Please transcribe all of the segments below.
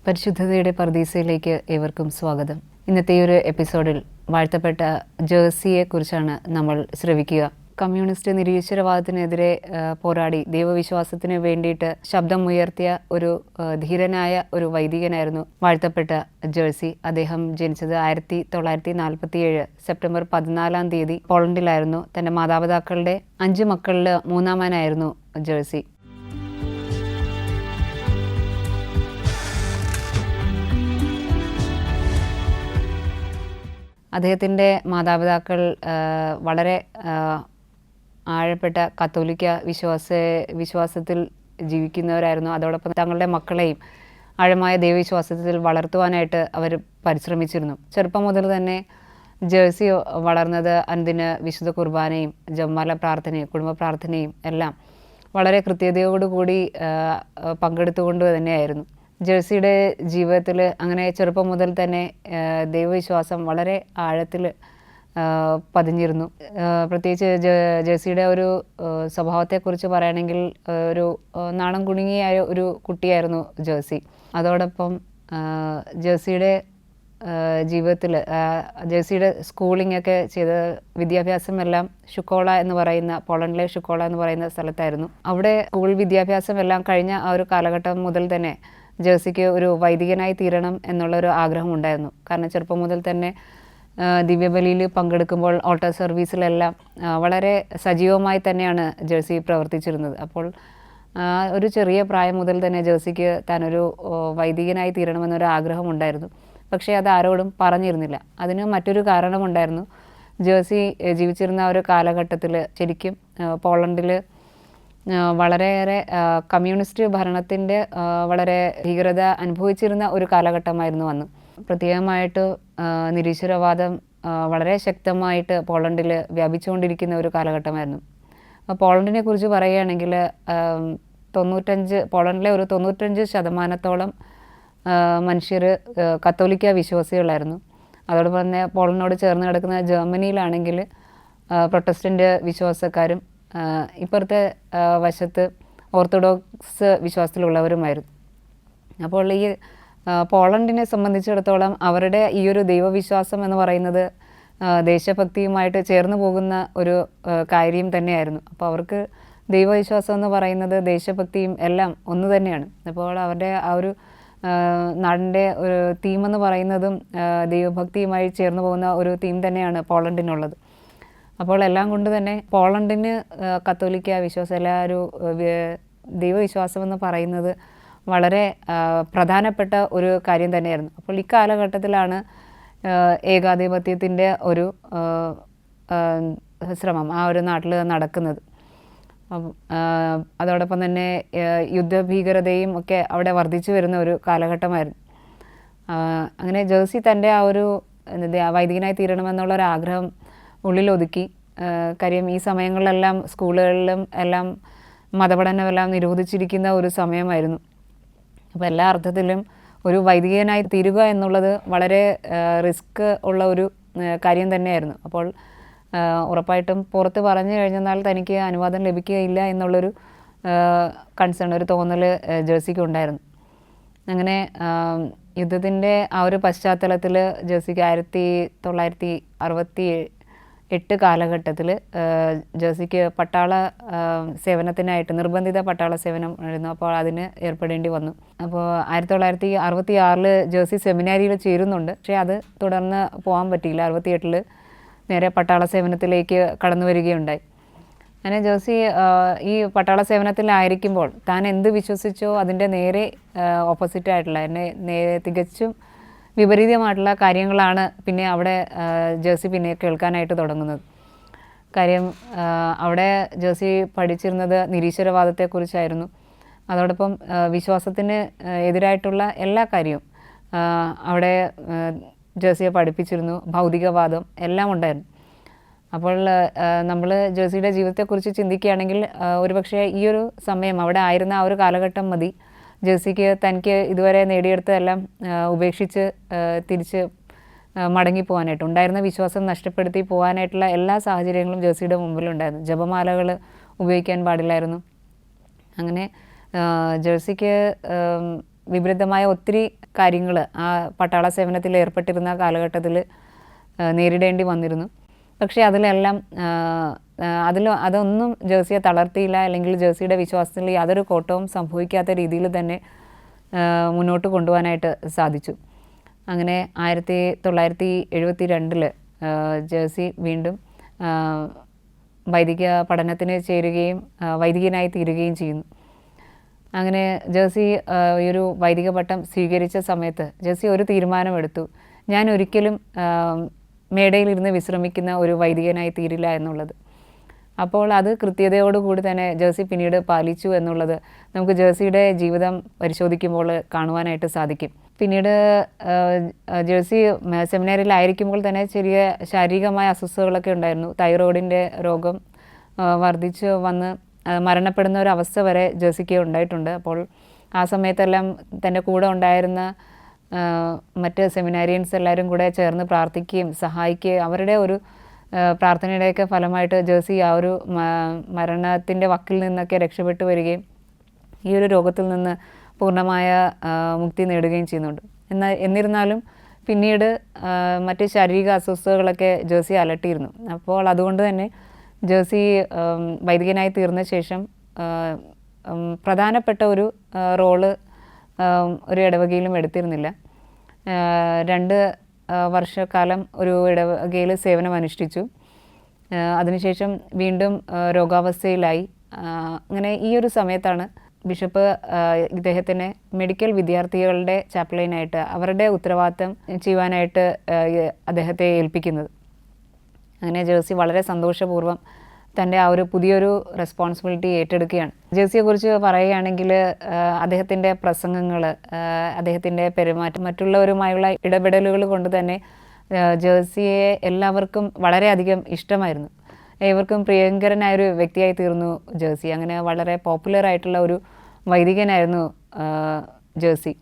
പരിശുദ്ധതയുടെ പർദീസയിലേക്ക് ഏവർക്കും സ്വാഗതം. ഇന്നത്തെ ഈ ഒരു എപ്പിസോഡിൽ വാഴ്ത്തപ്പെട്ട ജേഴ്സിയെക്കുറിച്ചാണ് നമ്മൾ ശ്രവിക്കുക. കമ്മ്യൂണിസ്റ്റ് നിരീശ്വരവാദത്തിനെതിരെ പോരാടി ദൈവവിശ്വാസത്തിന് വേണ്ടിയിട്ട് ശബ്ദമുയർത്തിയ ഒരു ധീരനായ ഒരു വൈദികനായിരുന്നു വാഴ്ത്തപ്പെട്ട ജേഴ്സി. അദ്ദേഹം ജനിച്ചത് 1947 സെപ്റ്റംബർ 14 പോളണ്ടിലായിരുന്നു. തൻ്റെ മാതാപിതാക്കളുടെ 5 മക്കളിൽ മൂന്നാമനായിരുന്നു ജേഴ്സി. അദ്ദേഹത്തിൻ്റെ മാതാപിതാക്കൾ വളരെ ആഴപ്പെട്ട കത്തോലിക്ക വിശ്വാസത്തിൽ ജീവിക്കുന്നവരായിരുന്നു. അതോടൊപ്പം തങ്ങളുടെ മക്കളെയും ആഴമായ ദൈവവിശ്വാസത്തിൽ വളർത്തുവാനായിട്ട് അവർ പരിശ്രമിച്ചിരുന്നു. ചെറുപ്പം മുതൽ തന്നെ ജേഴ്സി വളർന്നത് അനുദിന വിശുദ്ധ കുർബാനയും ജപമാല പ്രാർത്ഥനയും കുടുംബ പ്രാർത്ഥനയും എല്ലാം വളരെ കൃത്യതയോടുകൂടി പങ്കെടുത്തുകൊണ്ട് തന്നെയായിരുന്നു. ജേഴ്സിയുടെ ജീവിതത്തിൽ അങ്ങനെ ചെറുപ്പം മുതൽ തന്നെ ദൈവവിശ്വാസം വളരെ ആഴത്തിൽ പതിഞ്ഞിരുന്നു. പ്രത്യേകിച്ച് ജേഴ്സിയുടെ ഒരു സ്വഭാവത്തെക്കുറിച്ച് പറയുകയാണെങ്കിൽ ഒരു നാണം കുണുങ്ങിയായ ഒരു കുട്ടിയായിരുന്നു ജേഴ്സി. അതോടൊപ്പം ജേഴ്സിയുടെ ജീവിതത്തിൽ ജേഴ്സിയുടെ സ്കൂളിംഗ് ഒക്കെ ചെയ്ത വിദ്യാഭ്യാസമെല്ലാം ഷുക്കോള എന്ന് പറയുന്ന പോളണ്ടിലെ ഷുക്കോള എന്ന് പറയുന്ന സ്ഥലത്തായിരുന്നു. അവിടെ സ്കൂൾ വിദ്യാഭ്യാസമെല്ലാം കഴിഞ്ഞ ആ ഒരു കാലഘട്ടം മുതൽ തന്നെ ജേഴ്സിക്ക് ഒരു വൈദികനായി തീരണം എന്നുള്ളൊരു ആഗ്രഹമുണ്ടായിരുന്നു. കാരണം ചെറുപ്പം മുതൽ തന്നെ ദിവ്യബലിയിൽ പങ്കെടുക്കുമ്പോൾ ഓൾട്ടർ സർവീസിലെല്ലാം വളരെ സജീവമായി തന്നെയാണ് ജേഴ്സി പ്രവർത്തിച്ചിരുന്നത്. അപ്പോൾ ഒരു ചെറിയ പ്രായം മുതൽ തന്നെ ജേഴ്സിക്ക് താനൊരു വൈദികനായി തീരണമെന്നൊരു ആഗ്രഹമുണ്ടായിരുന്നു. പക്ഷേ അത് ആരോടും പറഞ്ഞിരുന്നില്ല. അതിന് മറ്റൊരു കാരണമുണ്ടായിരുന്നു. ജേഴ്സി ജീവിച്ചിരുന്ന ഒരു കാലഘട്ടത്തിൽ ശരിക്കും പോളണ്ടിൽ വളരെയേറെ കമ്മ്യൂണിസ്റ്റ് ഭരണത്തിൻ്റെ വളരെ ഭീകരത അനുഭവിച്ചിരുന്ന ഒരു കാലഘട്ടമായിരുന്നു അന്ന്. പ്രത്യേകമായിട്ട് നിരീശ്വരവാദം വളരെ ശക്തമായിട്ട് പോളണ്ടിൽ വ്യാപിച്ചുകൊണ്ടിരിക്കുന്ന ഒരു കാലഘട്ടമായിരുന്നു. പോളണ്ടിനെ കുറിച്ച് പറയുകയാണെങ്കിൽ പോളണ്ടിലെ ഒരു 95% മനുഷ്യർ കത്തോലിക്ക വിശ്വാസികളായിരുന്നു. അതോടൊപ്പം തന്നെ പോളണ്ടിനോട് ചേർന്ന് കിടക്കുന്ന ജർമ്മനിയിലാണെങ്കിൽ പ്രൊട്ടസ്റ്റൻ്റ് വിശ്വാസക്കാരും ഇപ്പുറത്തെ വശത്ത് ഓർത്തഡോക്സ് വിശ്വാസത്തിലുള്ളവരുമായിരുന്നു. അപ്പോൾ ഈ പോളണ്ടിനെ സംബന്ധിച്ചിടത്തോളം അവരുടെ ഈ ഒരു ദൈവവിശ്വാസം എന്ന് പറയുന്നത് ദേശഭക്തിയുമായിട്ട് ചേർന്ന് പോകുന്ന ഒരു കാര്യം തന്നെയായിരുന്നു. അപ്പോൾ അവർക്ക് ദൈവവിശ്വാസം എന്ന് പറയുന്നത് ദേശഭക്തിയും എല്ലാം ഒന്ന് തന്നെയാണ്. അപ്പോൾ അവരുടെ ആ ഒരു നാടിൻ്റെ ഒരു തീമെന്ന് പറയുന്നതും ദൈവഭക്തിയുമായി ചേർന്ന് പോകുന്ന ഒരു തീം തന്നെയാണ് പോളണ്ടിനുള്ളത്. അപ്പോൾ എല്ലാം കൊണ്ട് തന്നെ പോളണ്ടിന് കത്തോലിക്ക വിശ്വാസം എല്ലാ ഒരു ദൈവവിശ്വാസം എന്ന് പറയുന്നത് വളരെ പ്രധാനപ്പെട്ട ഒരു കാര്യം തന്നെയായിരുന്നു. അപ്പോൾ ഇക്കാലഘട്ടത്തിലാണ് ഏകാധിപത്യത്തിൻ്റെ ഒരു ശ്രമം ആ ഒരു നാട്ടിൽ നടക്കുന്നത്. അതോടൊപ്പം തന്നെ യുദ്ധഭീകരതയും ഒക്കെ അവിടെ വർദ്ധിച്ചു വരുന്ന ഒരു കാലഘട്ടമായിരുന്നു. അങ്ങനെ ജേഴ്സി തൻ്റെ ആ ഒരു വൈദികനായി തീരണമെന്നുള്ളൊരാഗ്രഹം ഉള്ളിലൊതുക്കി. കാര്യം ഈ സമയങ്ങളിലെല്ലാം സ്കൂളുകളിലും എല്ലാം മതപഠനമെല്ലാം നിരോധിച്ചിരിക്കുന്ന ഒരു സമയമായിരുന്നു. അപ്പോൾ എല്ലാ അർത്ഥത്തിലും ഒരു വൈദികനായി തീരുക എന്നുള്ളത് വളരെ റിസ്ക് ഉള്ള ഒരു കാര്യം തന്നെയായിരുന്നു. അപ്പോൾ ഉറപ്പായിട്ടും പുറത്ത് പറഞ്ഞു കഴിഞ്ഞാൽ തനിക്ക് അനുവാദം ലഭിക്കുകയില്ല എന്നുള്ളൊരു കൺസേൺ, ഒരു തോന്നൽ ജേഴ്സിക്ക് ഉണ്ടായിരുന്നു. അങ്ങനെ യുദ്ധത്തിൻ്റെ ആ ഒരു പശ്ചാത്തലത്തിൽ ജേഴ്സിക്ക് 1968 കാലഘട്ടത്തിൽ ജേഴ്സിക്ക് പട്ടാള സേവനത്തിനായിട്ട് നിർബന്ധിത പട്ടാള സേവനം ആയിരുന്നു. അപ്പോൾ അതിന് ഏർപ്പെടേണ്ടി വന്നു. അപ്പോൾ 1966 ജേഴ്സി സെമിനാരിയിൽ ചേരുന്നുണ്ട്. പക്ഷേ അത് തുടർന്ന് പോകാൻ പറ്റിയില്ല. 68 നേരെ പട്ടാള സേവനത്തിലേക്ക് കടന്നു വരികയുണ്ടായി. അങ്ങനെ ജേഴ്സി ഈ പട്ടാള സേവനത്തിലായിരിക്കുമ്പോൾ താൻ എന്ത് വിശ്വസിച്ചോ അതിൻ്റെ നേരെ ഓപ്പോസിറ്റായിട്ടുള്ള തികച്ചും വിപരീതമായിട്ടുള്ള കാര്യങ്ങളാണ് പിന്നെ അവിടെ ജേഴ്സി പിന്നെ കേൾക്കാനായിട്ട് തുടങ്ങുന്നത്. കാര്യം അവിടെ ജേഴ്സി പഠിച്ചിരുന്നത് നിരീശ്വരവാദത്തെക്കുറിച്ചായിരുന്നു. അതോടൊപ്പം വിശ്വാസത്തിന് എതിരായിട്ടുള്ള എല്ലാ കാര്യവും അവിടെ ജേഴ്സിയെ പഠിപ്പിച്ചിരുന്നു. ഭൗതികവാദം എല്ലാം ഉണ്ടായിരുന്നു. അപ്പോൾ നമ്മൾ ജേഴ്സിയുടെ ജീവിതത്തെക്കുറിച്ച് ചിന്തിക്കുകയാണെങ്കിൽ ഒരുപക്ഷെ ഈ ഒരു സമയം അവിടെ ആയിരുന്ന ആ ഒരു കാലഘട്ടം മതി ജേഴ്സിക്ക് തനിക്ക് ഇതുവരെ നേടിയെടുത്തതെല്ലാം ഉപേക്ഷിച്ച് തിരിച്ച് മടങ്ങിപ്പോകാനായിട്ട്, ഉണ്ടായിരുന്ന വിശ്വാസം നഷ്ടപ്പെടുത്തി പോകാനായിട്ടുള്ള എല്ലാ സാഹചര്യങ്ങളും ജേഴ്സിയുടെ മുമ്പിലുണ്ടായിരുന്നു. ജപമാലകൾ ഉപയോഗിക്കാൻ പാടില്ലായിരുന്നു. അങ്ങനെ ജേഴ്സിക്ക് വിപരീതമായ ഒത്തിരി കാര്യങ്ങൾ ആ പട്ടാള സേവനത്തിൽ ഏർപ്പെട്ടിരുന്ന കാലഘട്ടത്തിൽ നേരിടേണ്ടി വന്നിരുന്നു. പക്ഷേ അതിലെല്ലാം അതൊന്നും ജേഴ്സിയെ തളർത്തിയില്ല, അല്ലെങ്കിൽ ജേഴ്സിയുടെ വിശ്വാസത്തിൽ യാതൊരു കോട്ടവും സംഭവിക്കാത്ത രീതിയിൽ തന്നെ മുന്നോട്ട് കൊണ്ടുപോകാനായിട്ട് സാധിച്ചു. അങ്ങനെ 1972 ജേഴ്സി വീണ്ടും വൈദിക പഠനത്തിന് ചേരുകയും വൈദികനായി തീരുകയും ചെയ്യുന്നു. അങ്ങനെ ജേഴ്സി ഈ ഒരു വൈദിക പട്ടം സ്വീകരിച്ച സമയത്ത് ജേഴ്സി ഒരു തീരുമാനമെടുത്തു. ഞാൻ ഒരിക്കലും മേടയിലിരുന്ന് വിശ്രമിക്കുന്ന ഒരു വൈദികനായി തീരില്ല എന്നുള്ളത്. അപ്പോൾ അത് കൃത്യതയോടുകൂടി തന്നെ ജേഴ്സി പിന്നീട് പാലിച്ചു എന്നുള്ളത് നമുക്ക് ജേഴ്സിയുടെ ജീവിതം പരിശോധിക്കുമ്പോൾ കാണുവാനായിട്ട് സാധിക്കും. പിന്നീട് ജേഴ്സി സെമിനാരിയിലായിരിക്കുമ്പോൾ തന്നെ ചെറിയ ശാരീരികമായ അസ്വസ്ഥതകളൊക്കെ ഉണ്ടായിരുന്നു. തൈറോയിഡിൻ്റെ രോഗം വർദ്ധിച്ചു വന്ന് മരണപ്പെടുന്ന ഒരു അവസ്ഥ വരെ ജേഴ്സിക്ക് ഉണ്ടായിട്ടുണ്ട്. അപ്പോൾ ആ സമയത്തെല്ലാം തൻ്റെ കൂടെ ഉണ്ടായിരുന്ന മറ്റ് സെമിനാരിയൻസ് എല്ലാവരും കൂടെ ചേർന്ന് പ്രാർത്ഥിക്കുകയും സഹായിക്കുകയും അവരുടെ ഒരു പ്രാർത്ഥനയുടെയൊക്കെ ഫലമായിട്ട് ജേഴ്സി ആ ഒരു മരണത്തിൻ്റെ വക്കിൽ നിന്നൊക്കെ രക്ഷപ്പെട്ടു വരികയും ഈ ഒരു രോഗത്തിൽ നിന്ന് പൂർണ്ണമായ മുക്തി നേടുകയും ചെയ്യുന്നുണ്ട്. എന്നിരുന്നാലും പിന്നീട് മറ്റ് ശാരീരിക അസ്വസ്ഥതകളൊക്കെ ജേഴ്സി അലട്ടിയിരുന്നു. അപ്പോൾ അതുകൊണ്ട് തന്നെ ജേഴ്സി വൈദികനായി തീർന്ന ശേഷം പ്രധാനപ്പെട്ട ഒരു റോള് ഒരു ഇടവകയിലും എടുത്തിരുന്നില്ല. 2 വർഷക്കാലം ഒരു ഇടവകയിൽ സേവനം അനുഷ്ഠിച്ചു. അതിനുശേഷം വീണ്ടും രോഗാവസ്ഥയിലായി. അങ്ങനെ ഈ ഒരു സമയത്താണ് ബിഷപ്പ് ഇദ്ദേഹത്തിനെ മെഡിക്കൽ വിദ്യാർത്ഥികളുടെ ചാപ്ലൈനായിട്ട് അവരുടെ ഉത്തരവാദിത്തം ചെയ്യുവാനായിട്ട് അദ്ദേഹത്തെ ഏൽപ്പിക്കുന്നത്. അങ്ങനെ ജേഴ്സി വളരെ സന്തോഷപൂർവ്വം തൻ്റെ ആ ഒരു പുതിയൊരു റെസ്പോൺസിബിലിറ്റി ഏറ്റെടുക്കുകയാണ്. ജേഴ്സിയെക്കുറിച്ച് പറയുകയാണെങ്കിൽ അദ്ദേഹത്തിൻ്റെ പ്രസംഗങ്ങൾ, അദ്ദേഹത്തിൻ്റെ പെരുമാറ്റം, മറ്റുള്ളവരുമായുള്ള ഇടപെടലുകൾ കൊണ്ട് തന്നെ ജേഴ്സിയെ എല്ലാവർക്കും വളരെയധികം ഇഷ്ടമായിരുന്നു. ഏവർക്കും പ്രിയങ്കരനായൊരു വ്യക്തിയായി തീർന്നു ജേഴ്സി. അങ്ങനെ വളരെ പോപ്പുലറായിട്ടുള്ള ഒരു വൈദികനായിരുന്നു ജേഴ്സി.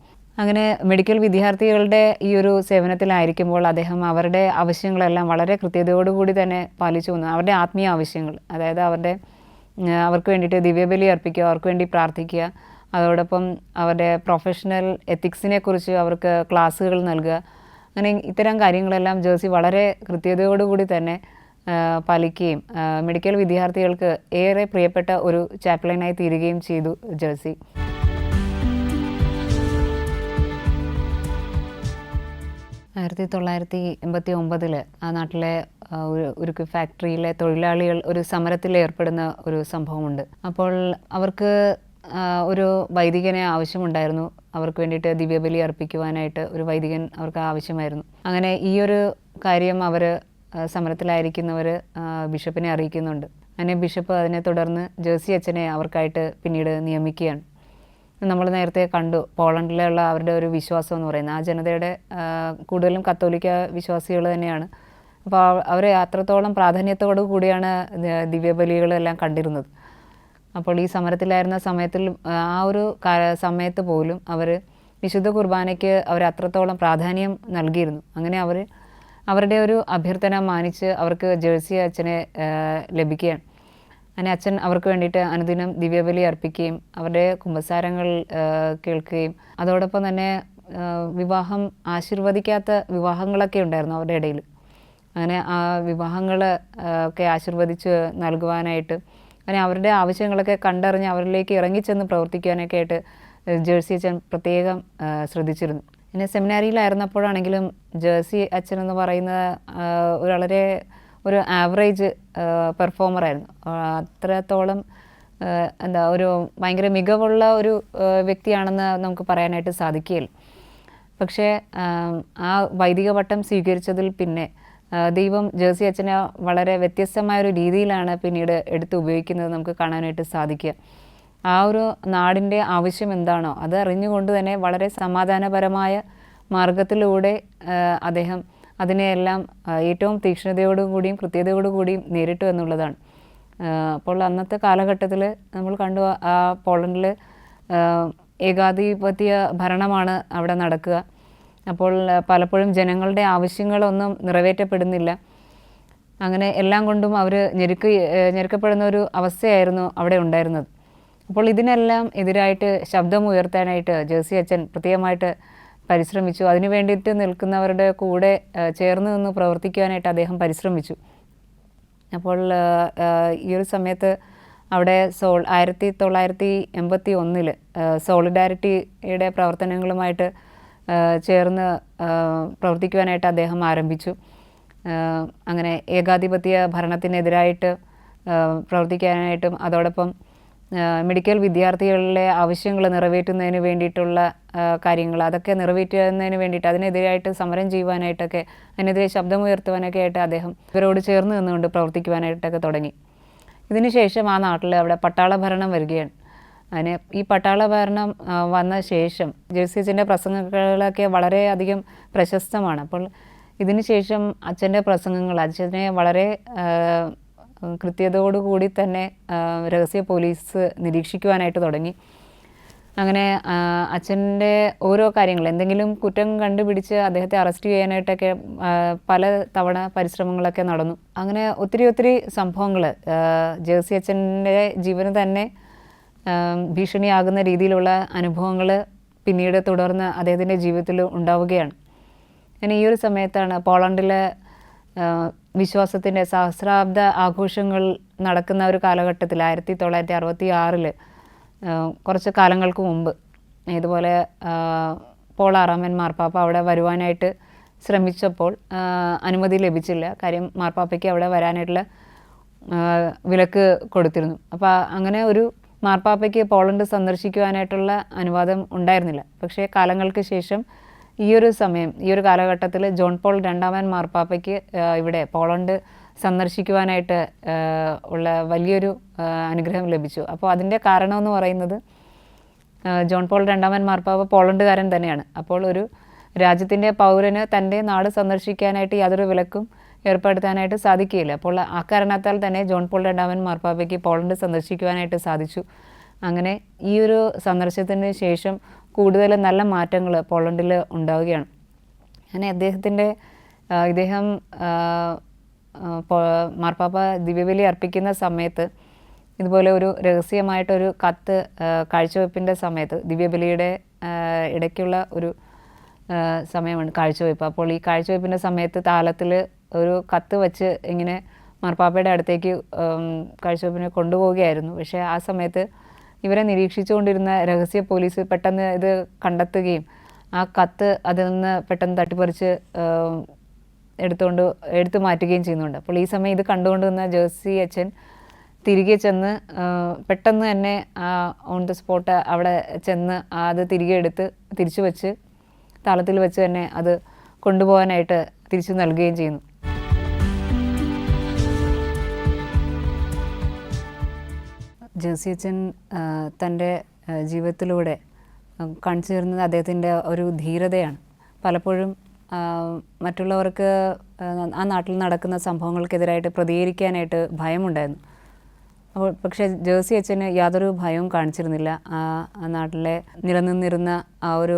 അങ്ങനെ മെഡിക്കൽ വിദ്യാർത്ഥികളുടെ ഈ ഒരു സേവനത്തിലായിരിക്കുമ്പോൾ അദ്ദേഹം അവരുടെ ആവശ്യങ്ങളെല്ലാം വളരെ കൃത്യതയോടുകൂടി തന്നെ പാലിച്ചു വന്നു. അവരുടെ ആത്മീയ ആവശ്യങ്ങൾ, അതായത് അവർക്ക് വേണ്ടിയിട്ട് ദിവ്യബലി അർപ്പിക്കുക, അവർക്ക് വേണ്ടി പ്രാർത്ഥിക്കുക, അതോടൊപ്പം അവരുടെ പ്രൊഫഷണൽ എത്തിക്സിനെ കുറിച്ച് അവർക്ക് ക്ലാസ്സുകൾ നൽകുക, അങ്ങനെ ഇത്തരം കാര്യങ്ങളെല്ലാം ജേഴ്സി വളരെ കൃത്യതയോടുകൂടി തന്നെ പാലിക്കുകയും മെഡിക്കൽ വിദ്യാർത്ഥികൾക്ക് ഏറെ പ്രിയപ്പെട്ട ഒരു ചാപ്ലൈനായി തീരുകയും ചെയ്തു ജേഴ്സി. 1989 ആ നാട്ടിലെ ഒരു ഫാക്ടറിയിലെ തൊഴിലാളികൾ ഒരു സമരത്തിൽ ഏർപ്പെടുന്ന ഒരു സംഭവമുണ്ട്. അപ്പോൾ അവർക്ക് ഒരു വൈദികനെ ആവശ്യമുണ്ടായിരുന്നു. അവർക്ക് വേണ്ടിയിട്ട് ദിവ്യബലി അർപ്പിക്കുവാനായിട്ട് ഒരു വൈദികൻ അവർക്ക് ആവശ്യമായിരുന്നു. അങ്ങനെ ഈ ഒരു കാര്യം അവർ സമരത്തിലായിരിക്കുന്നവർ ബിഷപ്പിനെ അറിയിക്കുന്നുണ്ട്. അങ്ങനെ ബിഷപ്പ് അതിനെ തുടർന്ന് ജേഴ്സി അച്ഛനെ അവർക്കായിട്ട് പിന്നീട് നിയമിക്കുകയാണ്. നമ്മൾ നേരത്തെ കണ്ടു പോളണ്ടിലുള്ള അവരുടെ ഒരു വിശ്വാസം എന്ന് പറയുന്നത് ആ ജനതയുടെ കൂടുതലും കത്തോലിക്ക വിശ്വാസികൾ തന്നെയാണ്. അപ്പോൾ അവർ അത്രത്തോളം പ്രാധാന്യത്തോടു കൂടിയാണ് ദിവ്യബലികളെല്ലാം കണ്ടിരുന്നത്. അപ്പോൾ ഈ സമരത്തിലായിരുന്ന സമയത്തിൽ ആ ഒരു സമയത്ത് പോലും അവർ വിശുദ്ധ കുർബാനയ്ക്ക് അവർ അത്രത്തോളം പ്രാധാന്യം നൽകിയിരുന്നു. അങ്ങനെ അവരുടെ ഒരു അഭ്യർത്ഥന മാനിച്ച് അവർക്ക് ജേഴ്സി അച്ഛനെ ലഭിക്കുകയാണ്. അങ്ങനെ അച്ഛൻ അവർക്ക് വേണ്ടിയിട്ട് അനുദിനം ദിവ്യബലി അർപ്പിക്കുകയും അവരുടെ കുമ്പസാരങ്ങൾ കേൾക്കുകയും അതോടൊപ്പം തന്നെ വിവാഹം ആശീർവദിക്കാത്ത വിവാഹങ്ങളൊക്കെ ഉണ്ടായിരുന്നു അവരുടെ ഇടയിൽ. അങ്ങനെ ആ വിവാഹങ്ങൾ ഒക്കെ ആശീർവദിച്ച് നൽകുവാനായിട്ട് അങ്ങനെ അവരുടെ ആവശ്യങ്ങളൊക്കെ കണ്ടറിഞ്ഞ് അവരിലേക്ക് ഇറങ്ങിച്ചെന്ന് പ്രവർത്തിക്കാനൊക്കെ ആയിട്ട് ജേഴ്സി അച്ഛൻ പ്രത്യേകം ശ്രദ്ധിച്ചിരുന്നു. പിന്നെ സെമിനാരിയിലായിരുന്നപ്പോഴാണെങ്കിലും ജേഴ്സി അച്ഛൻ എന്ന് പറയുന്ന വളരെ ഒരു ആവറേജ് പെർഫോമറായിരുന്നു. അത്രത്തോളം ഒരു ഭയങ്കര മികവുള്ള ഒരു വ്യക്തിയാണെന്ന് നമുക്ക് പറയാനായിട്ട് സാധിക്കുകയില്ല. പക്ഷേ ആ വൈദിക പട്ടം സ്വീകരിച്ചതിൽ പിന്നെ ദൈവം ജേഴ്സി അച്ഛനെ വളരെ വ്യത്യസ്തമായൊരു രീതിയിലാണ് പിന്നീട് എടുത്ത് ഉപയോഗിക്കുന്നത് നമുക്ക് കാണാനായിട്ട് സാധിക്കുക. ആ ഒരു നാടിൻ്റെ ആവശ്യം എന്താണോ അത് അറിഞ്ഞുകൊണ്ട് തന്നെ വളരെ സമാധാനപരമായ മാർഗത്തിലൂടെ അദ്ദേഹം അതിനെയെല്ലാം ഏറ്റവും തീക്ഷ്ണതയോടുകൂടിയും കൃത്യതയോടുകൂടിയും നേരിട്ടു എന്നുള്ളതാണ്. അപ്പോൾ അന്നത്തെ കാലഘട്ടത്തിൽ നമ്മൾ കണ്ടു ആ പോളണ്ടിൽ ഏകാധിപത്യ ഭരണമാണ് അവിടെ നടക്കുക. അപ്പോൾ പലപ്പോഴും ജനങ്ങളുടെ ആവശ്യങ്ങളൊന്നും നിറവേറ്റപ്പെടുന്നില്ല. അങ്ങനെ എല്ലാം കൊണ്ടും അവർ ഞെരുക്കപ്പെടുന്ന ഒരു അവസ്ഥയായിരുന്നു അവിടെ ഉണ്ടായിരുന്നത്. അപ്പോൾ ഇതിനെല്ലാം എതിരായിട്ട് ശബ്ദമുയർത്താനായിട്ട് ജേഴ്സി അച്ഛൻ പ്രത്യേകമായിട്ട് പരിശ്രമിച്ചു. അതിനു വേണ്ടിയിട്ട് നിൽക്കുന്നവരുടെ കൂടെ ചേർന്ന് നിന്ന് പ്രവർത്തിക്കുവാനായിട്ട് അദ്ദേഹം പരിശ്രമിച്ചു. അപ്പോൾ ഈ ഒരു സമയത്ത് അവിടെ 1981 സോളിഡാരിറ്റിയുടെ പ്രവർത്തനങ്ങളുമായിട്ട് ചേർന്ന് പ്രവർത്തിക്കുവാനായിട്ട് അദ്ദേഹം ആരംഭിച്ചു. അങ്ങനെ ഏകാധിപത്യ ഭരണത്തിനെതിരായിട്ട് പ്രവർത്തിക്കാനായിട്ടും അതോടൊപ്പം മെഡിക്കൽ വിദ്യാർത്ഥികളിലെ ആവശ്യങ്ങൾ നിറവേറ്റുന്നതിന് വേണ്ടിയിട്ടുള്ള കാര്യങ്ങൾ അതൊക്കെ നിറവേറ്റുന്നതിന് വേണ്ടിയിട്ട് അതിനെതിരായിട്ട് സമരം ചെയ്യുവാനായിട്ടൊക്കെ അതിനെതിരെ ശബ്ദമുയർത്തുവാനൊക്കെ ആയിട്ട് അദ്ദേഹം ഇവരോട് ചേർന്ന് നിന്നുകൊണ്ട് പ്രവർത്തിക്കുവാനായിട്ടൊക്കെ തുടങ്ങി. ഇതിനുശേഷം ആ നാട്ടിൽ അവിടെ പട്ടാള ഭരണം വരികയാണ്. അതിന് ഈ പട്ടാള ഭരണം വന്ന ശേഷം ജേഴ്സി അച്ഛൻ്റെ പ്രസംഗങ്ങളൊക്കെ വളരെയധികം പ്രശസ്തമാണ്. അപ്പോൾ ഇതിന് ശേഷം അച്ഛൻ്റെ പ്രസംഗങ്ങൾ അച്ഛനെ വളരെ കൃത്യതയോടുകൂടി തന്നെ രഹസ്യ പോലീസ് നിരീക്ഷിക്കുവാനായിട്ട് തുടങ്ങി. അങ്ങനെ അച്ഛൻ്റെ ഓരോ കാര്യങ്ങൾ എന്തെങ്കിലും കുറ്റം കണ്ടുപിടിച്ച് അദ്ദേഹത്തെ അറസ്റ്റ് ചെയ്യാനായിട്ടൊക്കെ പല തവണ പരിശ്രമങ്ങളൊക്കെ നടന്നു. അങ്ങനെ ഒത്തിരി സംഭവങ്ങൾ ജേഴ്സി അച്ഛൻ്റെ ജീവന് തന്നെ ഭീഷണിയാകുന്ന രീതിയിലുള്ള അനുഭവങ്ങൾ പിന്നീട് തുടർന്ന് അദ്ദേഹത്തിൻ്റെ ജീവിതത്തിൽ ഉണ്ടാവുകയാണ്. അങ്ങനെ ഈ ഒരു സമയത്താണ് പോളണ്ടിലെ വിശ്വാസത്തിൻ്റെ സഹസ്രാബ്ദ ആഘോഷങ്ങൾ നടക്കുന്ന ഒരു കാലഘട്ടത്തിൽ 1966 കുറച്ച് കാലങ്ങൾക്ക് മുമ്പ് ഇതുപോലെ പോൾ ആറാമൻ മാർപ്പാപ്പ അവിടെ വരുവാനായിട്ട് ശ്രമിച്ചപ്പോൾ അനുമതി ലഭിച്ചില്ല. കാര്യം മാർപ്പാപ്പയ്ക്ക് അവിടെ വരാനായിട്ടുള്ള വിലക്ക് കൊടുത്തിരുന്നു. അപ്പോൾ അങ്ങനെ ഒരു മാർപ്പാപ്പയ്ക്ക് പോളണ്ട് സന്ദർശിക്കുവാനായിട്ടുള്ള അനുവാദം ഉണ്ടായിരുന്നില്ല. പക്ഷേ കാലങ്ങൾക്ക് ശേഷം ഈ ഒരു കാലഘട്ടത്തിൽ ജോൺ പോൾ രണ്ടാമൻ മാർപ്പാപ്പയ്ക്ക് ഇവിടെ പോളണ്ട് സന്ദർശിക്കുവാനായിട്ട് ഉള്ള വലിയൊരു അനുഗ്രഹം ലഭിച്ചു. അപ്പോൾ അതിൻ്റെ കാരണമെന്ന് പറയുന്നത് ജോൺ പോൾ രണ്ടാമൻ മാർപ്പാപ്പ പോളണ്ടുകാരൻ തന്നെയാണ്. അപ്പോൾ ഒരു രാജ്യത്തിൻ്റെ പൗരന് തൻ്റെ നാട് സന്ദർശിക്കാനായിട്ട് യാതൊരു വിലക്കും ഏർപ്പെടുത്താനായിട്ട് സാധിക്കുകയില്ല. അപ്പോൾ ആ കാരണത്താൽ തന്നെ ജോൺ പോൾ രണ്ടാമൻ മാർപ്പാപ്പയ്ക്ക് പോളണ്ട് സന്ദർശിക്കുവാനായിട്ട് സാധിച്ചു. അങ്ങനെ ഈ ഒരു സന്ദർശനത്തിന് ശേഷം കൂടുതൽ നല്ല മാറ്റങ്ങൾ പോളണ്ടിൽ ഉണ്ടാവുകയാണ്. അങ്ങനെ ഇദ്ദേഹം മാർപ്പാപ്പ ദിവ്യബലി അർപ്പിക്കുന്ന സമയത്ത് ഇതുപോലെ ഒരു രഹസ്യമായിട്ടൊരു കത്ത് കാഴ്ചവെപ്പിൻ്റെ സമയത്ത് ദിവ്യബലിയുടെ ഇടയ്ക്കുള്ള ഒരു സമയമാണ് കാഴ്ചവെപ്പ്. അപ്പോൾ ഈ കാഴ്ചവെപ്പിൻ്റെ സമയത്ത് താലത്തിൽ ഒരു കത്ത് വച്ച് ഇങ്ങനെ മാർപ്പാപ്പയുടെ അടുത്തേക്ക് കാഴ്ചവെപ്പിനെ കൊണ്ടുപോവുകയായിരുന്നു. പക്ഷേ ആ സമയത്ത് ഇവരെ നിരീക്ഷിച്ചുകൊണ്ടിരുന്ന രഹസ്യ പോലീസ് പെട്ടെന്ന് ഇത് കണ്ടെത്തുകയും ആ കത്ത് അതിൽ നിന്ന് പെട്ടെന്ന് തട്ടിപ്പറിച്ച് എടുത്തു മാറ്റുകയും ചെയ്യുന്നുണ്ട്. അപ്പോൾ ഈ സമയം ഇത് കണ്ടുകൊണ്ട് നിന്ന ജേഴ്സി അച്ഛൻ തിരികെ ചെന്ന് പെട്ടെന്ന് തന്നെ ഓൺ ദ സ്പോട്ട് അവിടെ ചെന്ന് അത് തിരികെ എടുത്ത് തിരിച്ചു വെച്ച് താളത്തിൽ വെച്ച് തന്നെ അത് കൊണ്ടുപോകാനായിട്ട് തിരിച്ചു നൽകുകയും ചെയ്യുന്നു. ജേഴ്സി അച്ഛൻ തൻ്റെ ജീവിതത്തിലൂടെ കാണിച്ചു തരുന്നത് അദ്ദേഹത്തിൻ്റെ ഒരു ധീരതയാണ്. പലപ്പോഴും മറ്റുള്ളവർക്ക് ആ നാട്ടിൽ നടക്കുന്ന സംഭവങ്ങൾക്കെതിരായിട്ട് പ്രതികരിക്കാനായിട്ട് ഭയമുണ്ടായിരുന്നു. അപ്പോൾ പക്ഷേ ജേഴ്സി അച്ഛന് യാതൊരു ഭയവും കാണിച്ചിരുന്നില്ല. ആ നാട്ടിലെ നിലനിന്നിരുന്ന ആ ഒരു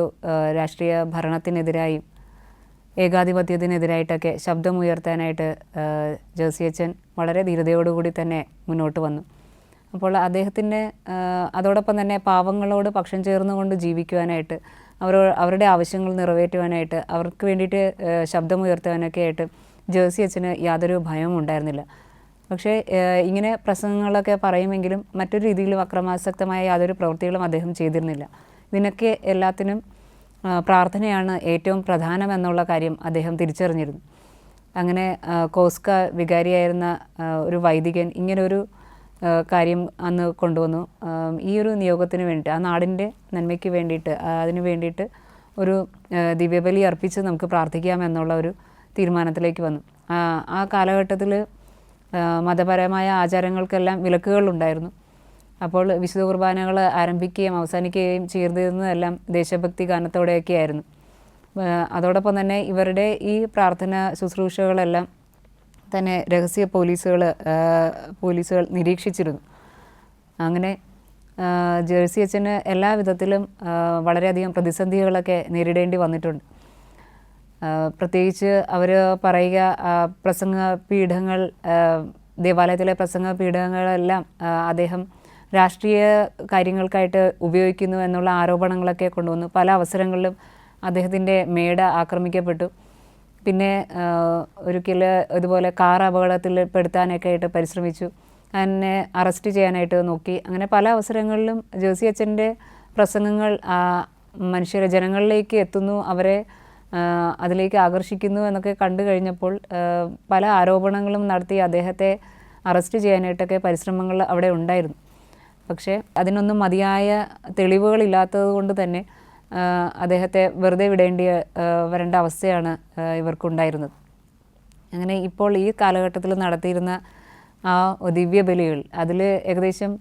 രാഷ്ട്രീയ ഭരണത്തിനെതിരായും ഏകാധിപത്യത്തിനെതിരായിട്ടൊക്കെ ശബ്ദമുയർത്താനായിട്ട് ജേഴ്സി അച്ഛൻ വളരെ ധീരതയോടുകൂടി തന്നെ മുന്നോട്ട് വന്നു. അപ്പോൾ അദ്ദേഹത്തിൻ്റെ അതോടൊപ്പം തന്നെ പാവങ്ങളോട് പക്ഷം ചേർന്നുകൊണ്ട് ജീവിക്കുവാനായിട്ട് അവരുടെ ആവശ്യങ്ങൾ നിറവേറ്റുവാനായിട്ട് അവർക്ക് വേണ്ടിയിട്ട് ശബ്ദമുയർത്തുവാനൊക്കെ ആയിട്ട് ജേഴ്സി അച്ഛന് യാതൊരു ഭയവും ഉണ്ടായിരുന്നില്ല. പക്ഷേ ഇങ്ങനെ പ്രസംഗങ്ങളൊക്കെ പറയുമെങ്കിലും മറ്റൊരു രീതിയിലും അക്രമാസക്തമായ യാതൊരു പ്രവൃത്തികളും അദ്ദേഹം ചെയ്തിരുന്നില്ല. ഇതിനൊക്കെ എല്ലാത്തിനും പ്രാർത്ഥനയാണ് ഏറ്റവും പ്രധാനമെന്നുള്ള കാര്യം അദ്ദേഹം തിരിച്ചറിഞ്ഞിരുന്നു. അങ്ങനെ കോസ്ക വികാരിയായിരുന്ന ഒരു വൈദികൻ ഇങ്ങനൊരു കാര്യം അന്ന് കൊണ്ടുവന്നു. ഈ ഒരു നിയോഗത്തിന് വേണ്ടിയിട്ട് ആ നാടിൻ്റെ നന്മയ്ക്ക് വേണ്ടിയിട്ട് അതിന് വേണ്ടിയിട്ട് ഒരു ദിവ്യബലി അർപ്പിച്ച് നമുക്ക് പ്രാർത്ഥിക്കാമെന്നുള്ള ഒരു തീരുമാനത്തിലേക്ക് വന്നു. ആ കാലഘട്ടത്തിൽ മതപരമായ ആചാരങ്ങൾക്കെല്ലാം വിലക്കുകളുണ്ടായിരുന്നു. അപ്പോൾ വിശുദ്ധ കുർബാനകൾ ആരംഭിക്കുകയും അവസാനിക്കുകയും ചെയ്തിരുന്നതെല്ലാം ദേശഭക്തി ഗാനത്തോടെയൊക്കെ ആയിരുന്നു. അതോടൊപ്പം തന്നെ ഇവരുടെ ഈ പ്രാർത്ഥന ശുശ്രൂഷകളെല്ലാം തന്നെ രഹസ്യ പോലീസുകൾ നിരീക്ഷിച്ചിരുന്നു. അങ്ങനെ ജേഴ്സി അച്ഛന് എല്ലാ വിധത്തിലും വളരെയധികം പ്രതിസന്ധികളൊക്കെ നേരിടേണ്ടി വന്നിട്ടുണ്ട്. പ്രത്യേകിച്ച് അവർ പറയുക പ്രസംഗ പീഠങ്ങൾ ദേവാലയത്തിലെ പ്രസംഗ പീഠങ്ങളെല്ലാം അദ്ദേഹം രാഷ്ട്രീയ കാര്യങ്ങൾക്കായിട്ട് ഉപയോഗിക്കുന്നു എന്നുള്ള ആരോപണങ്ങളൊക്കെ കൊണ്ടുവന്നു. പല അവസരങ്ങളിലും അദ്ദേഹത്തിൻ്റെ മേട ആക്രമിക്കപ്പെട്ടു. പിന്നെ ഒരിക്കൽ ഇതുപോലെ കാർ അപകടത്തിൽ പെടുത്താനൊക്കെ ആയിട്ട് പരിശ്രമിച്ചു. എന്നെ അറസ്റ്റ് ചെയ്യാനായിട്ട് നോക്കി. അങ്ങനെ പല അവസരങ്ങളിലും ജോസി അച്ഛൻ്റെ പ്രസംഗങ്ങൾ ജനങ്ങളിലേക്ക് എത്തുന്നു, അവരെ അതിലേക്ക് ആകർഷിക്കുന്നു എന്നൊക്കെ കണ്ടു കഴിഞ്ഞപ്പോൾ പല ആരോപണങ്ങളും നടത്തി അദ്ദേഹത്തെ അറസ്റ്റ് ചെയ്യാനായിട്ടൊക്കെ പരിശ്രമങ്ങൾ അവിടെ ഉണ്ടായിരുന്നു. പക്ഷേ അതിനൊന്നും മതിയായ തെളിവുകളില്ലാത്തത് കൊണ്ട് തന്നെ അദ്ദേഹത്തെ വെറുതെ വരേണ്ട അവസ്ഥയാണ് ഇവർക്കുണ്ടായിരുന്നത്. അങ്ങനെ ഇപ്പോൾ ഈ കാലഘട്ടത്തിൽ നടത്തിയിരുന്ന ആ ദിവ്യബലികൾ, അതിൽ ഏകദേശം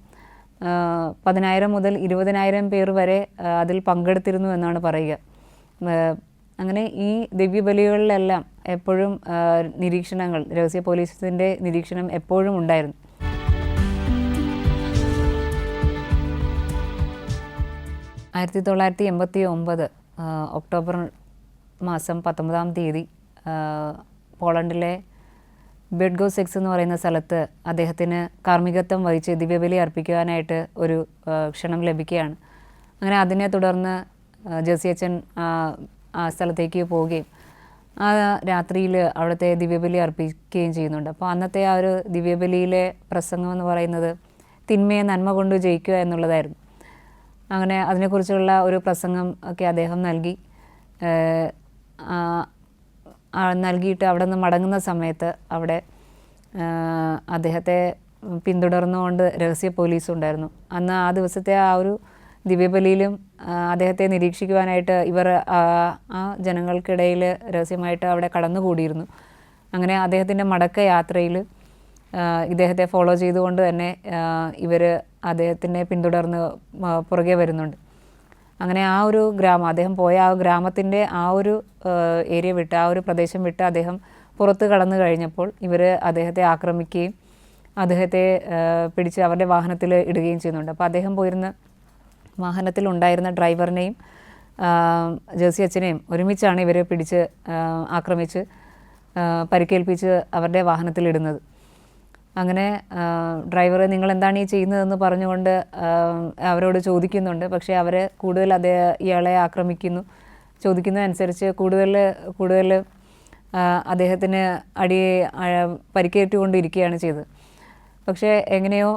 10,000 മുതൽ 20,000 പേർ വരെ അതിൽ പങ്കെടുത്തിരുന്നു എന്നാണ് പറയുക. അങ്ങനെ ഈ ദിവ്യബലികളിലെല്ലാം എപ്പോഴും നിരീക്ഷണങ്ങൾ, രഹസ്യ പോലീസിൻ്റെ നിരീക്ഷണം എപ്പോഴും ഉണ്ടായിരുന്നു. ആയിരത്തി 1989 ഒക്ടോബർ മാസം 19-ാം തീയതി പോളണ്ടിലെ ബെഡ്ഗോസെക്സ് എന്ന് പറയുന്ന സ്ഥലത്ത് അദ്ദേഹത്തിന് കാർമ്മികത്വം വഹിച്ച് ദിവ്യബലി അർപ്പിക്കുവാനായിട്ട് ഒരു ക്ഷണം ലഭിക്കുകയാണ്. അങ്ങനെ അതിനെ തുടർന്ന് ജോസി അച്ഛൻ ആ സ്ഥലത്തേക്ക് പോവുകയും ആ രാത്രിയിൽ അവിടുത്തെ ദിവ്യബലി അർപ്പിക്കുകയും ചെയ്യുന്നുണ്ട്. അപ്പോൾ അന്നത്തെ ആ ഒരു ദിവ്യബലിയിലെ പ്രസംഗം എന്ന് പറയുന്നത് തിന്മയെ നന്മ കൊണ്ട് ജയിക്കുക എന്നുള്ളതായിരുന്നു. അങ്ങനെ അതിനെക്കുറിച്ചുള്ള ഒരു പ്രസംഗം ഒക്കെ അദ്ദേഹം നൽകിയിട്ട് അവിടെ നിന്ന് മടങ്ങുന്ന സമയത്ത് അവിടെ അദ്ദേഹത്തെ പിന്തുടർന്നുകൊണ്ട് രഹസ്യ പോലീസ് ഉണ്ടായിരുന്നു. അന്ന് ആ ദിവസത്തെ ആ ഒരു ദിവ്യബലിയിലും അദ്ദേഹത്തെ നിരീക്ഷിക്കുവാനായിട്ട് ഇവർ ആ ജനങ്ങൾക്കിടയിൽ രഹസ്യമായിട്ട് അവിടെ കടന്നുകൂടിയിരുന്നു. അങ്ങനെ അദ്ദേഹത്തിൻ്റെ മടക്ക യാത്രയിൽ ഇദ്ദേഹത്തെ ഫോളോ ചെയ്തുകൊണ്ട് തന്നെ ഇവർ അദ്ദേഹത്തിനെ പിന്തുടർന്ന് പുറകെ വരുന്നുണ്ട്. അങ്ങനെ ആ ഒരു അദ്ദേഹം പോയ ആ ഗ്രാമത്തിൻ്റെ ആ ഒരു ഏരിയ വിട്ട്, ആ ഒരു പ്രദേശം വിട്ട് അദ്ദേഹം പുറത്ത് കടന്നു കഴിഞ്ഞപ്പോൾ ഇവർ അദ്ദേഹത്തെ ആക്രമിക്കുകയും അദ്ദേഹത്തെ പിടിച്ച് അവരുടെ വാഹനത്തിൽ ഇടുകയും ചെയ്യുന്നുണ്ട്. അപ്പോൾ അദ്ദേഹം പോയിരുന്ന വാഹനത്തിൽ ഉണ്ടായിരുന്ന ഡ്രൈവറിനെയും ജോസി അച്ഛനെയും ഒരുമിച്ചാണ് ഇവർ പിടിച്ച് ആക്രമിച്ച് പരിക്കേൽപ്പിച്ച് അവരുടെ വാഹനത്തിലിടുന്നത്. അങ്ങനെ ഡ്രൈവർ നിങ്ങൾ എന്താണ് ഈ ചെയ്യുന്നതെന്ന് പറഞ്ഞുകൊണ്ട് അവരോട് ചോദിക്കുന്നുണ്ട്. പക്ഷേ അവർ കൂടുതൽ ഇയാളെ ആക്രമിക്കുന്നു. ചോദിക്കുന്നതനുസരിച്ച് കൂടുതൽ അദ്ദേഹത്തിന് പരിക്കേറ്റുകൊണ്ടിരിക്കുകയാണ് ചെയ്തത്. പക്ഷേ എങ്ങനെയോ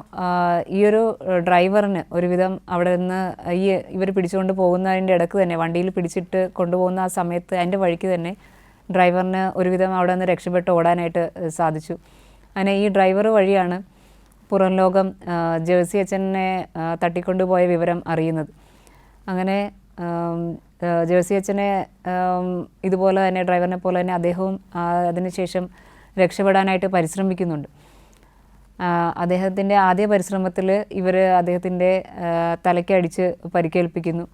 ഈയൊരു ഡ്രൈവറിന് ഒരുവിധം അവിടെ നിന്ന് ഇവർ പിടിച്ചുകൊണ്ട് പോകുന്നതിൻ്റെ ഇടയ്ക്ക് തന്നെ, വണ്ടിയിൽ പിടിച്ചിട്ട് കൊണ്ടുപോകുന്ന ആ സമയത്ത് അതിൻ്റെ വഴിക്ക് തന്നെ ഡ്രൈവറിന് ഒരുവിധം അവിടെ നിന്ന് രക്ഷപ്പെട്ട് ഓടാനായിട്ട് സാധിച്ചു. അങ്ങനെ ഈ ഡ്രൈവർ വഴിയാണ് പുറം ലോകം ജോസി അച്ഛനെ തട്ടിക്കൊണ്ടുപോയ വിവരം അറിയുന്നത്. അങ്ങനെ ജോസി അച്ഛനെ ഇതുപോലെ തന്നെ, ഡ്രൈവറിനെ പോലെ തന്നെ അദ്ദേഹവും അതിനുശേഷം രക്ഷപ്പെടാനായിട്ട് പരിശ്രമിക്കുന്നുണ്ട്. അദ്ദേഹത്തിൻ്റെ ആദ്യ പരിശ്രമത്തിൽ ഇവർ അദ്ദേഹത്തിൻ്റെ തലയ്ക്കടിച്ച് പരിക്കേൽപ്പിക്കുന്നു.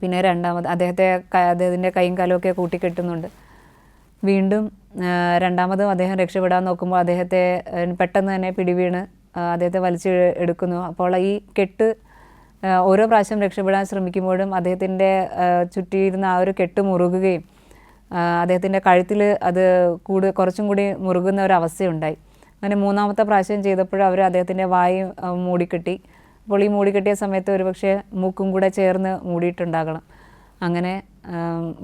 പിന്നെ രണ്ടാമത് അദ്ദേഹത്തിൻ്റെ കൈയും കാലുമൊക്കെ കൂട്ടിക്കെട്ടുന്നുണ്ട്. വീണ്ടും രണ്ടാമതും അദ്ദേഹം രക്ഷപ്പെടാൻ നോക്കുമ്പോൾ അദ്ദേഹത്തെ പെട്ടെന്ന് തന്നെ പിടിവീണ് അദ്ദേഹത്തെ വലിച്ച് എടുക്കുന്നു. അപ്പോൾ ഈ കെട്ട് ഓരോ പ്രാവശ്യം രക്ഷപ്പെടാൻ ശ്രമിക്കുമ്പോഴും അദ്ദേഹത്തിൻ്റെ ചുറ്റിയിരുന്ന ആ ഒരു കെട്ട് മുറുകുകയും അദ്ദേഹത്തിൻ്റെ കഴുത്തിൽ അത് കുറച്ചും കൂടി മുറുകുന്ന ഒരു അവസ്ഥയുണ്ടായി. അങ്ങനെ മൂന്നാമത്തെ പ്രാവശ്യം ചെയ്തപ്പോൾ അവർ അദ്ദേഹത്തിൻ്റെ വായ് മൂടിക്കെട്ടി. അപ്പോൾ ഈ മൂടിക്കെട്ടിയ സമയത്ത് ഒരുപക്ഷെ മൂക്കും കൂടെ ചേർന്ന് മൂടിയിട്ടുണ്ടാകണം. അങ്ങനെ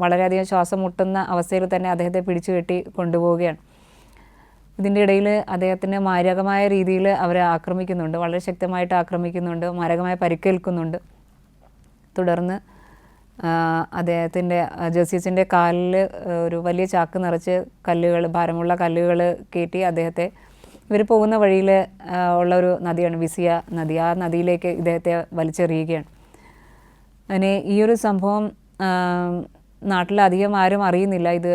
വളരെയധികം ശ്വാസം മുട്ടുന്ന അവസ്ഥയിൽ തന്നെ അദ്ദേഹത്തെ പിടിച്ചു കെട്ടി കൊണ്ടുപോവുകയാണ്. ഇതിൻ്റെ ഇടയിൽ അദ്ദേഹത്തിന് മാരകമായ രീതിയിൽ അവരെ ആക്രമിക്കുന്നുണ്ട്, വളരെ ശക്തമായിട്ട് ആക്രമിക്കുന്നുണ്ട്, മാരകമായ പരിക്കേൽക്കുന്നുണ്ട്. തുടർന്ന് ജോസി അച്ഛൻ്റെ കാലിൽ ഒരു വലിയ ചാക്ക് നിറച്ച് ഭാരമുള്ള കല്ലുകൾ കയറ്റി അദ്ദേഹത്തെ, ഇവർ പോകുന്ന വഴിയിൽ ഉള്ള ഒരു നദിയാണ് വിസിയ നദി, ആ നദിയിലേക്ക് ഇദ്ദേഹത്തെ വലിച്ചെറിയുകയാണ്. അങ്ങനെ ഈ ഒരു സംഭവം നാട്ടിലധികം ആരും അറിയുന്നില്ല. ഇത്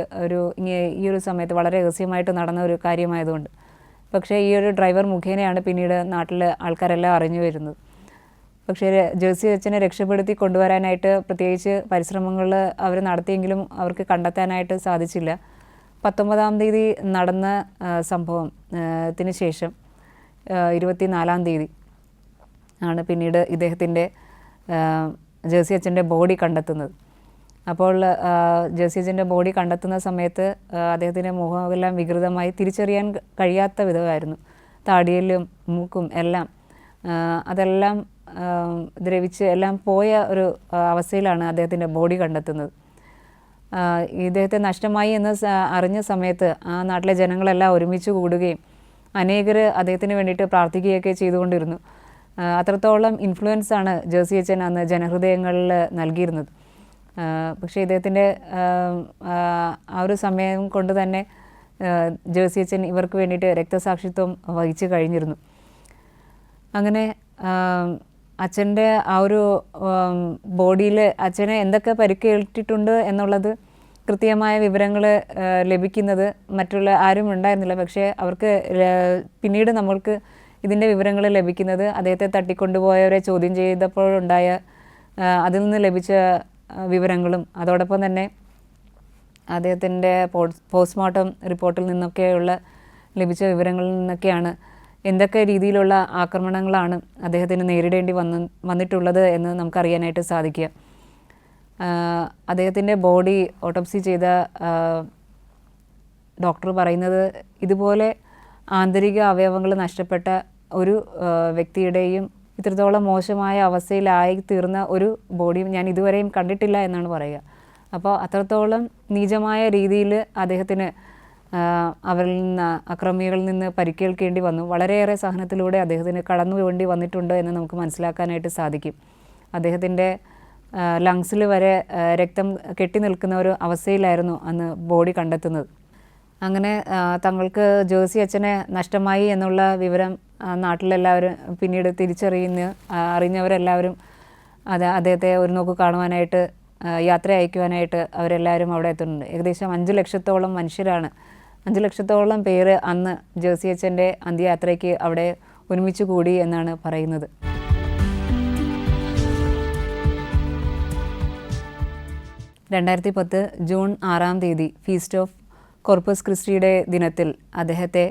ഈ ഒരു സമയത്ത് വളരെ രഹസ്യമായിട്ട് നടന്ന ഒരു കാര്യമായതുകൊണ്ട്. പക്ഷേ ഈ ഒരു ഡ്രൈവർ മുഖേനയാണ് പിന്നീട് നാട്ടിൽ ആൾക്കാരെല്ലാം അറിഞ്ഞു വരുന്നത്. പക്ഷേ ജോസി അച്ഛനെ രക്ഷപ്പെടുത്തി കൊണ്ടുവരാനായിട്ട് പ്രത്യേകിച്ച് പരിശ്രമങ്ങൾ അവർ നടത്തിയെങ്കിലും അവർക്ക് കണ്ടെത്താനായിട്ട് സാധിച്ചില്ല. 19-ാം തീയതി നടന്ന സംഭവത്തിന് ശേഷം 24-ാം തീയതി ആണ് പിന്നീട് ജോസി അച്ഛൻ്റെ ബോഡി കണ്ടെത്തുന്നത്. അപ്പോൾ ജോസി അച്ഛൻ്റെ ബോഡി കണ്ടെത്തുന്ന സമയത്ത് അദ്ദേഹത്തിൻ്റെ മുഖമെല്ലാം വികൃതമായി, തിരിച്ചറിയാൻ കഴിയാത്ത വിധമായിരുന്നു. താടിയിലും മൂക്കും എല്ലാം അതെല്ലാം ദ്രവിച്ച് എല്ലാം പോയ ഒരു അവസ്ഥയിലാണ് അദ്ദേഹത്തിൻ്റെ ബോഡി കണ്ടെത്തുന്നത്. ഇദ്ദേഹത്തെ നഷ്ടമായി എന്ന് അറിഞ്ഞ സമയത്ത് ആ നാട്ടിലെ ജനങ്ങളെല്ലാം ഒരുമിച്ച് കൂടുകയും അനേകർ അദ്ദേഹത്തിന് വേണ്ടിയിട്ട് പ്രാർത്ഥിക്കുകയൊക്കെ ചെയ്തുകൊണ്ടിരുന്നു. അത്രത്തോളം ഇൻഫ്ലുവൻസാണ് ജേഴ്സി അച്ഛൻ അന്ന് ജനഹൃദയങ്ങളിൽ നൽകിയിരുന്നത്. പക്ഷേ ഇദ്ദേഹത്തിൻ്റെ ആ ഒരു സമയം കൊണ്ട് തന്നെ ജേഴ്സി അച്ഛൻ ഇവർക്ക് വേണ്ടിയിട്ട് രക്തസാക്ഷിത്വം വഹിച്ചു കഴിഞ്ഞിരുന്നു. അങ്ങനെ അച്ഛൻ്റെ ആ ഒരു ബോഡിയിൽ അച്ഛനെ എന്തൊക്കെ പരിക്കേറ്റിട്ടുണ്ട് എന്നുള്ളത് കൃത്യമായ വിവരങ്ങൾ ലഭിക്കുന്നത് മറ്റുള്ള ആരും ഉണ്ടായിരുന്നില്ല. പക്ഷേ അവർക്ക് പിന്നീട് നമ്മൾക്ക് ഇതിൻ്റെ വിവരങ്ങൾ ലഭിക്കുന്നത് അദ്ദേഹത്തെ തട്ടിക്കൊണ്ടുപോയവരെ ചോദ്യം ചെയ്തപ്പോഴുണ്ടായ അതിൽ നിന്ന് ലഭിച്ച വിവരങ്ങളും അതോടൊപ്പം തന്നെ അദ്ദേഹത്തിൻ്റെ പോസ്റ്റ്മോർട്ടം റിപ്പോർട്ടിൽ നിന്നൊക്കെയുള്ള ലഭിച്ച വിവരങ്ങളിൽ നിന്നൊക്കെയാണ് എന്തൊക്കെ രീതിയിലുള്ള ആക്രമണങ്ങളാണ് അദ്ദേഹത്തിന് നേരിടേണ്ടി വന്നിട്ടുള്ളത് എന്ന് നമുക്കറിയാനായിട്ട് സാധിക്കുക. അദ്ദേഹത്തിൻ്റെ ബോഡി ഓട്ടോപ്സി ചെയ്ത ഡോക്ടർ പറയുന്നത് ഇതുപോലെ ആന്തരിക അവയവങ്ങൾ നഷ്ടപ്പെട്ട ഒരു വ്യക്തിയുടെയും ഇത്രത്തോളം മോശമായ അവസ്ഥയിലായി തീർന്ന ഒരു ബോഡിയും ഞാൻ ഇതുവരെയും കണ്ടിട്ടില്ല എന്നാണ് പറയുക. അപ്പോൾ അത്രത്തോളം നീചമായ രീതിയിൽ അദ്ദേഹത്തിന് അവരിൽ നിന്ന് അക്രമികളിൽ നിന്ന് പരിക്കേൽക്കേണ്ടി വന്നു. വളരെയേറെ സഹനത്തിലൂടെ അദ്ദേഹത്തിന് കടന്നു വേണ്ടി വന്നിട്ടുണ്ട് എന്ന് നമുക്ക് മനസ്സിലാക്കാനായിട്ട് സാധിക്കും. അദ്ദേഹത്തിൻ്റെ ലങ്സിൽ വരെ രക്തം കെട്ടി നിൽക്കുന്ന ഒരു അവസ്ഥയിലായിരുന്നു അന്ന് ബോഡി കണ്ടെത്തുന്നത്. അങ്ങനെ തങ്ങൾക്ക് ജേഴ്സി അച്ഛനെ നഷ്ടമായി എന്നുള്ള വിവരം നാട്ടിലെല്ലാവരും പിന്നീട് അറിഞ്ഞവരെല്ലാവരും അദ്ദേഹത്തെ ഒരു നോക്ക് കാണുവാനായിട്ട് യാത്ര അയക്കുവാനായിട്ട് അവരെല്ലാവരും അവിടെ എത്തുന്നുണ്ട്. ഏകദേശം 5 ലക്ഷത്തോളം മനുഷ്യരാണ്, 5 ലക്ഷത്തോളം പേര് അന്ന് ജേഴ്സി അച്ഛൻ്റെ അന്ത്യയാത്രയ്ക്ക് അവിടെ ഒരുമിച്ച് കൂടി എന്നാണ് പറയുന്നത്. (2010) ജൂൺ 6-ാം തീയതി ഫീസ്റ്റ് ഓഫ് കോർപ്പസ് ക്രിസ്റ്റിയുടെ ദിനത്തിൽ അദ്ദേഹത്തെ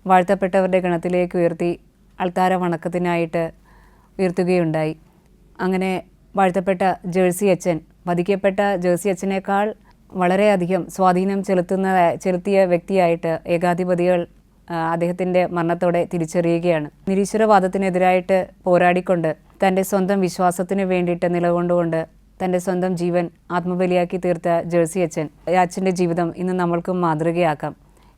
വാഴ്ത്തപ്പെട്ടവരുടെ ഗണത്തിലേക്ക് ഉയർത്തി അൾത്താര വണക്കത്തിനായിട്ട് ഉയർത്തുകയുണ്ടായി. അങ്ങനെ വാഴ്ത്തപ്പെട്ട ജേഴ്സി അച്ഛൻ വധിക്കപ്പെട്ട ജേഴ്സി അച്ഛനേക്കാൾ വളരെയധികം സ്വാധീനം ചെലുത്തിയ വ്യക്തിയായിട്ട് ഏകാധിപതികൾ അദ്ദേഹത്തിൻ്റെ മരണത്തോടെ തിരിച്ചറിയുകയാണ്. നിരീശ്വരവാദത്തിനെതിരായിട്ട് പോരാടിക്കൊണ്ട് തൻ്റെ സ്വന്തം വിശ്വാസത്തിന് വേണ്ടിയിട്ട് നിലകൊണ്ടുകൊണ്ട് തൻ്റെ സ്വന്തം ജീവൻ ആത്മബലിയാക്കി തീർത്ത ജേഴ്സി അച്ഛൻ, അച്ഛൻ്റെ ജീവിതം ഇന്ന് നമ്മൾക്കും മാതൃകയാക്കാം.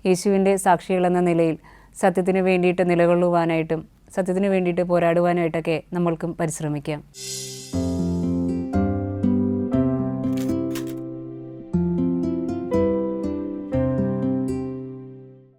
യേശുവിൻ്റെ സാക്ഷികളെന്ന നിലയിൽ സത്യത്തിന് വേണ്ടിയിട്ട് നിലകൊള്ളുവാനായിട്ടും സത്യത്തിന് വേണ്ടിയിട്ട് പോരാടുവാനായിട്ടൊക്കെ നമ്മൾക്കും പരിശ്രമിക്കാം.